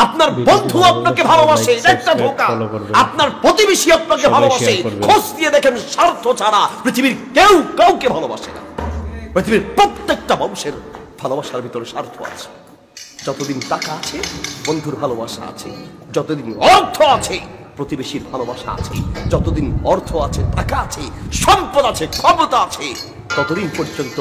আপনার বন্ধু আপনাকে ভালোবাসে, একটা ধোঁকা। আপনার প্রতিবেশী আপনাকে ভালোবাসে, খোঁজ দিয়ে দেখেন স্বার্থ ছাড়া পৃথিবীর কেউ কাউকে ভালোবাসে না। পৃথিবীর প্রত্যেকটা মানুষের ভালোবাসার ভিতরে স্বার্থ আছে। যতদিন টাকা আছে বন্ধুর ভালোবাসা আছে, যতদিন অর্থ আছে প্রতিবেশীর ভালোবাসা আছে, যতদিন অর্থ আছে, টাকা আছে, সম্পদ আছে, ক্ষমতা আছে, ততদিন পর্যন্ত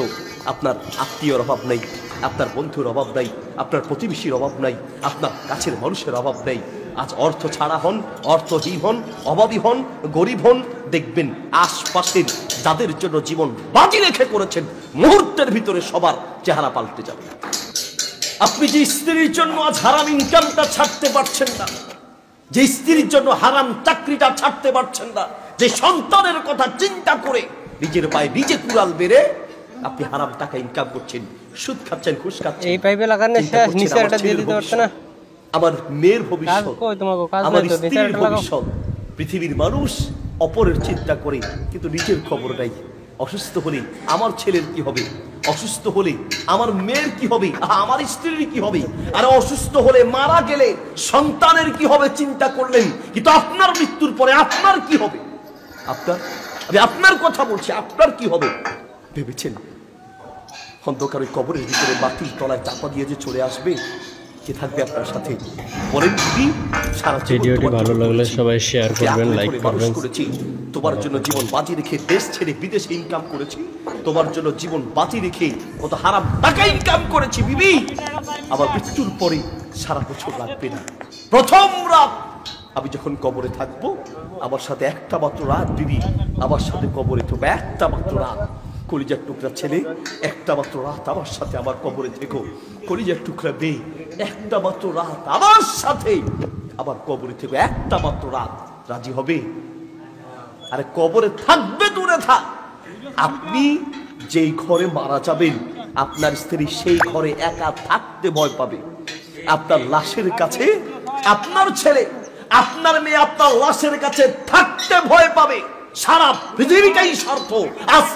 আপনার আত্মীয়র অভাব নেই, আপনার বন্ধুর অভাব নাই, আপনার প্রতিবেশীর অভাব নাই, আপনার কাছের মানুষের অভাব নেই। আজ অর্থ ছাড়া হন, অর্থহীন হন, অভাবী হন, গরিব হন, দেখবেন আশপাশের যাদের জন্য জীবন বাজি রেখে করেছেন মুহূর্তের ভিতরে সবার চেহারা পাল্টে যাবে। আপনি যে স্ত্রীর জন্য আজ হারাম ইনকামটা ছাড়তে পারছেন না, যে স্ত্রীর জন্য হারাম চাকরিটা ছাড়তে পারছেন না, যে সন্তানের কথা চিন্তা করে নিজের পায়ে নিজে কুড়াল বেড়ে আপনি হারাম টাকা ইনকাম করছেন, সুদ খাচ্ছেন, ঘুষ খাচ্ছেন, এই পাইপে লাগানোর শেষ নিচে একটা দিয়ে দিতে পারছ না। আমার মেয়ের ভবিষ্যৎ, আমার স্ত্রীর ভবিষ্যৎ। পৃথিবীর মানুষ অপরের চিন্তা করে কিন্তু নিজের খবর নাই। অসুস্থ হলে আমার ছেলের কি হবে, অসুস্থ হলে আমার মেয়ের কি হবে, আমার স্ত্রীর কি হবে, আর অসুস্থ হলে মারা গেলে সন্তানের কি হবে চিন্তা করলেন, কিন্তু আপনার মৃত্যুর পরে আপনার কি হবে, আমি আপনার কথা বলছি, আপনার কি হবে ভেবেছেন? অন্ধকার ওই কবরের ভিতরে মাটির তলায় চাপা দিয়ে যে চলে আসবে, কে থাকবে আপনার সাথে বলেন? ভিডিওটি ভালো লাগলে সবাই শেয়ার করবেন, লাইক করবেন। তোমার জন্য জীবন বাজি রেখে দেশ ছেড়ে বিদেশে ইনকাম করেছি, তোমার জন্য জীবন বাজি রেখে কত হারাম টাকা ইনকাম করেছি বিবি। আমার মৃত্যুর পরে সারা বছর লাগবে না, প্রথম রাত আমি যখন কবরে থাকবো আমার সাথে একটা মাত্র রাত বিবি, আমার সাথে কবরে থাকবে একটা মাত্র রাত। কলিজার টুকরা ছেলে, একটা মাত্র রাত আমার সাথে আমার কবরে থেকো। কলিজার টুকরা মেয়ে, একটা মাত্র রাত আমার সাথে আমার কবরে থেকো, একটা মাত্র রাত। রাজি হবে? আরে কবরে থাকবে দূরে থাক, আপনি যেই ঘরে মারা যাবেন আপনার স্ত্রী সেই ঘরে একা থাকতে ভয় পাবে। আপনার লাশের কাছে আপনার ছেলে, আপনার মেয়ে আপনার লাশের কাছে থাকতে ভয় পাবে। সারা পৃথিবীটাই স্বার্থ। আজ